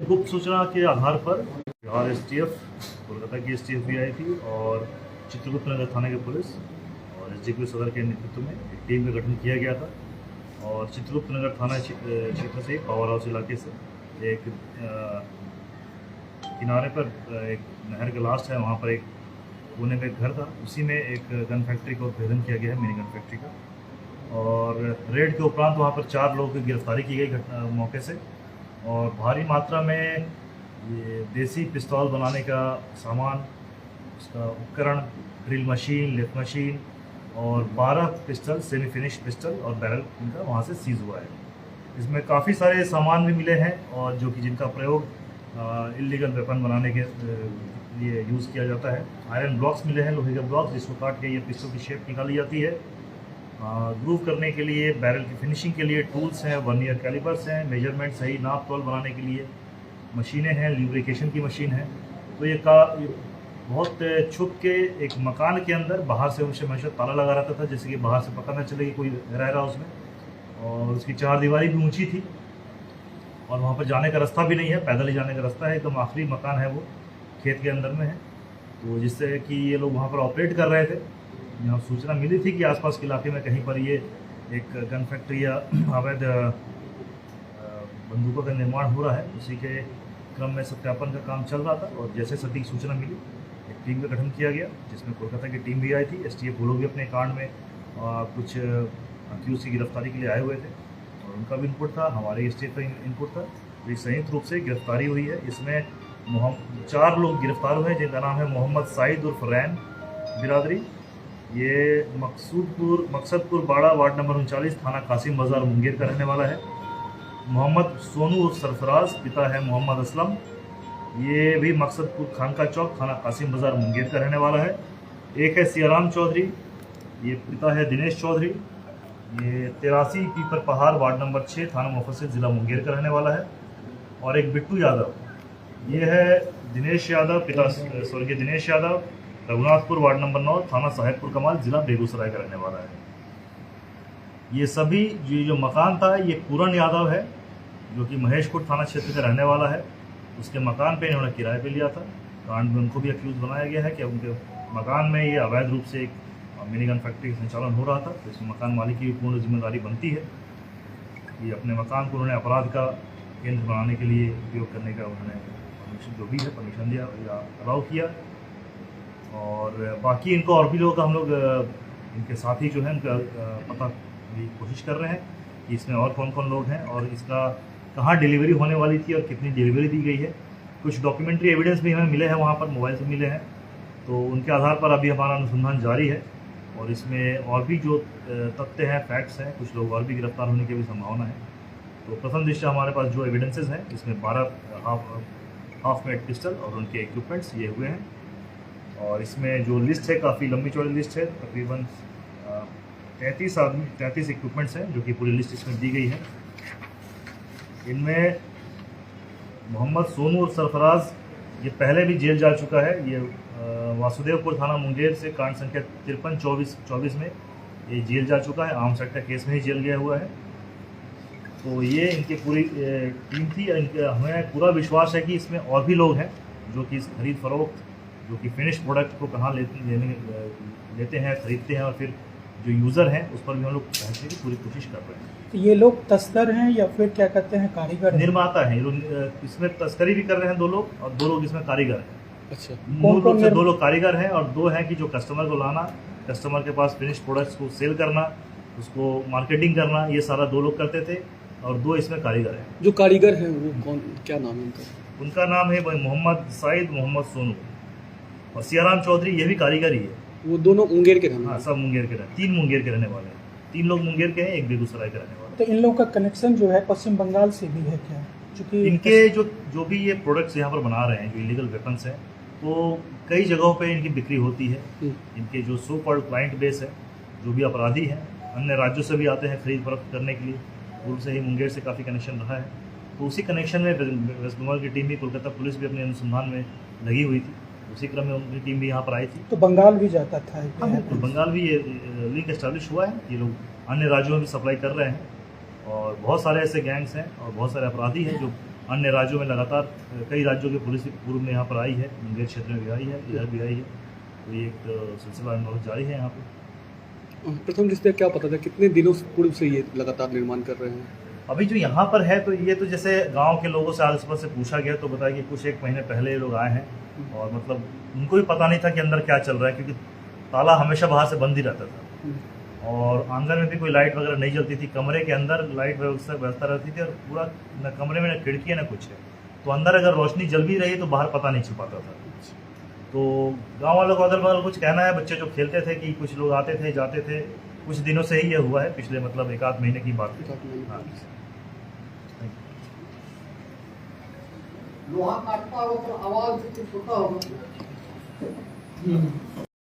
गुप्त सूचना के आधार पर बिहार एसटीएफ, कोलकाता की एसटीएफ भी आई थी और चित्रगुप्त नगर थाने के पुलिस और एसडीपीओ सदर के नेतृत्व में एक टीम का गठन किया गया था। और चित्रगुप्त नगर थाना क्षेत्र से पावर हाउस इलाके से एक किनारे पर एक नहर का लास्ट है, वहाँ पर एक कोने में एक घर था, उसी में एक गन फैक्ट्री को उद्भेदन किया गया है, मिनी गन फैक्ट्री का। और रेड के उपरांत वहाँ पर 4 लोगों की गिरफ्तारी की गई मौके से। और भारी मात्रा में ये देसी पिस्तौल बनाने का सामान, उसका उपकरण, ड्रिल मशीन, लिफ्ट मशीन और 12 पिस्टल, सेमी फिनिश पिस्टल और बैरल इनका वहाँ से सीज हुआ है। इसमें काफ़ी सारे सामान भी मिले हैं और जो कि जिनका प्रयोग इलीगल वेपन बनाने के लिए यूज़ किया जाता है। आयरन ब्लॉक्स मिले हैं, लोहे के ब्लॉक्स, जिसको काट के ये पिस्टल की शेप निकाली जाती है। ग्रूव करने के लिए, बैरल की फिनिशिंग के लिए टूल्स हैं, वर्नियर कैलिपर्स हैं, मेजरमेंट सही नाप तोल बनाने के लिए मशीनें हैं, ल्यूब्रिकेशन की मशीन है। तो ये बहुत छुप के एक मकान के अंदर बाहर से उसे हमेशा ताला लगा रहता था, जैसे कि बाहर से पता न चले कि कोई रह रहा उसमें। और उसकी 4 दीवारी भी ऊंची थी और वहाँ पर जाने का रास्ता भी नहीं है, पैदल ही जाने का रास्ता है। एकदम आखिरी मकान है वो, खेत के अंदर में है। तो जिससे कि ये लोग वहाँ पर ऑपरेट कर रहे थे। यहाँ सूचना मिली थी कि आसपास के इलाके में कहीं पर ये एक गन फैक्ट्री या अवैध बंदूकों का निर्माण हो रहा है। उसी के क्रम में सत्यापन का काम चल रहा था और जैसे सटीक सूचना मिली एक टीम का गठन किया गया, जिसमें कोलकाता की टीम भी आई थी। एसटीएफ वो लोग भी अपने कांड में कुछ अक्यूज की गिरफ्तारी के लिए आए हुए थे और उनका भी इनपुट था, हमारे एसटीएफ का इनपुट था। तो संयुक्त रूप से गिरफ्तारी हुई है। इसमें 4 लोग गिरफ्तार हुए हैं, जिनका नाम है मोहम्मद साइद उर्फ रैन बिरादरी। ये मकसदपुर बाड़ा, वार्ड नंबर 39, थाना कासिम बाजार, मुंगेर का रहने वाला है। मोहम्मद सोनू उर्फ सरफराज, पिता है मोहम्मद असलम, ये भी मकसदपुर खानका चौक, थाना कासिम बाजार, मुंगेर का रहने वाला है। एक है सियाराम चौधरी, ये पिता है दिनेश चौधरी, ये 83 पीपर पहाड़, वार्ड नंबर 6, थाना मुफस्सिल, जिला मुंगेर का रहने वाला है। और एक बिट्टू यादव, ये है दिनेश यादव, पिता स्वर्गीय दिनेश यादव, रघुनाथपुर, वार्ड नंबर 9, थाना साहेबपुर कमाल, जिला बेगूसराय का रहने वाला है। ये सभी जो मकान था, ये पूरन यादव है, जो कि महेशपुर थाना क्षेत्र का रहने वाला है। उसके मकान पे इन्होंने किराए पे लिया था। कांड में उनको भी अक्यूज बनाया गया है कि उनके मकान में ये अवैध रूप से एक मिनी गन फैक्ट्री का संचालन हो रहा था। तो इसमें मकान मालिक की भी पूर्ण जिम्मेदारी बनती है। ये अपने मकान को उन्होंने अपराध का केंद्र बनाने के लिए उपयोग करने का उन्होंने परमिशन जो भी है परमिशन दिया या अलाउ किया। और बाकी इनको और भी लोग हम लोग इनके साथी जो हैं उनका पता की कोशिश कर रहे हैं कि इसमें और कौन कौन लोग हैं और इसका कहाँ डिलीवरी होने वाली थी और कितनी डिलीवरी दी गई है। कुछ डॉक्यूमेंट्री एविडेंस भी हमें मिले हैं, वहाँ पर मोबाइल से मिले हैं। तो उनके आधार पर अभी हमारा अनुसंधान जारी है और इसमें और भी जो तथ्य हैं, फैक्ट्स हैं, कुछ लोग और भी गिरफ्तार होने की भी संभावना है। तो प्रथम दृष्टया हमारे पास जो एविडेंसेस हैं, इसमें 12 हाफ मेड पिस्टल और उनके इक्विपमेंट्स ये हुए हैं। और इसमें जो लिस्ट है, काफ़ी लंबी चौड़ी लिस्ट है, तकरीबन 33 इक्विपमेंट्स हैं, जो कि पूरी लिस्ट इसमें दी गई है। इनमें मोहम्मद सोनू और सरफराज ये पहले भी जेल जा चुका है। ये वासुदेवपुर थाना मुंगेर से कांड संख्या 53-24 में ये जेल जा चुका है। आर्म्स एक्ट का केस में ही जेल गया हुआ है। तो ये इनकी पूरी टीम थी। हमें पूरा विश्वास है कि इसमें और भी लोग हैं जो कि इस खरीद फरोख्त, जो कि फिनिश प्रोडक्ट को कहाँ लेते हैं, खरीदते हैं और फिर जो यूज़र हैं उस पर भी हम लोग पहुँचने की पूरी कोशिश कर रहे हैं। तो ये लोग तस्कर हैं या फिर क्या कहते हैं, कारीगर, निर्माता हैं? ये लोग इसमें तस्करी भी कर रहे हैं 2 लोग और 2 लोग इसमें कारीगर हैं। अच्छा, मूल रूप से 2 लोग कारीगर हैं और 2 हैं कि जो कस्टमर को लाना, कस्टमर के पास फिनिश प्रोडक्ट्स को सेल करना, उसको मार्केटिंग करना, ये सारा 2 लोग करते थे और 2 इसमें कारीगर हैं। जो कारीगर हैं वो कौन, क्या नाम है उनका? उनका नाम है मोहम्मद साइद, मोहम्मद सोनू और सियाराम चौधरी, ये भी कारीगर ही है। वो दोनों मुंगेर के रहने? हाँ, सब मुंगेर के रहने, 3 मुंगेर के रहने वाले हैं। 3 लोग मुंगेर के हैं, 1 बेगूसराय के रहने वाले। तो इन लोगों का कनेक्शन जो है पश्चिम बंगाल से भी है क्या? चूँकि इनके जो भी ये प्रोडक्ट्स यहाँ पर बना रहे हैं, जो इलीगल वेपन्स हैं, तो कई जगहों पे इनकी बिक्री होती है। इनके जो सो कॉल्ड क्लाइंट बेस है, जो भी अपराधी हैं, अन्य राज्यों से भी आते हैं खरीद फरोख्त करने के लिए। पूर्व से ही मुंगेर से काफ़ी कनेक्शन रहा है। तो उसी कनेक्शन में वेस्ट बंगाल की टीम भी, कोलकाता पुलिस भी अपने अनुसंधान में लगी हुई थी। उसी क्रम में उनकी टीम भी यहाँ पर आई थी। तो बंगाल भी जाता था? हाँ, बिल्कुल, बंगाल भी ये लिंक एस्टैब्लिश हुआ है। ये लोग अन्य राज्यों में भी सप्लाई कर रहे हैं और बहुत सारे ऐसे गैंग्स हैं और बहुत सारे अपराधी हैं जो अन्य राज्यों में लगातार कई राज्यों की पुलिस पूर्व में यहाँ पर आई है, मुंगेर क्षेत्र में भी आई है, इधर भी आई है। तो ये एक सिलसिला बहुत जारी है यहाँ पे। प्रथम दृष्टया क्या पता था कितने दिनों पूर्व से ये लगातार निर्माण कर रहे हैं? अभी जो यहाँ पर है तो ये तो जैसे गांव के लोगों से आस पास से पूछा गया तो बताया कि कुछ 1 महीने पहले ये लोग आए हैं और मतलब उनको भी पता नहीं था कि अंदर क्या चल रहा है, क्योंकि ताला हमेशा बाहर से बंद ही रहता था और आंगन में भी कोई लाइट वगैरह नहीं जलती थी। कमरे के अंदर लाइट व्यवस्था रहती थी और पूरा न कमरे में न खिड़की है न कुछ है, तो अंदर अगर रोशनी जल भी रही है तो बाहर पता नहीं चल पाता था। तो गाँव वालों को अदल बदल कुछ कहना है, बच्चे जो खेलते थे कि कुछ लोग आते थे जाते थे, कुछ दिनों से ही ये हुआ है, पिछले मतलब 1-8 महीने की बात है। हाँ। लोहा काटता हो तो आवाज कुछ होता होगा।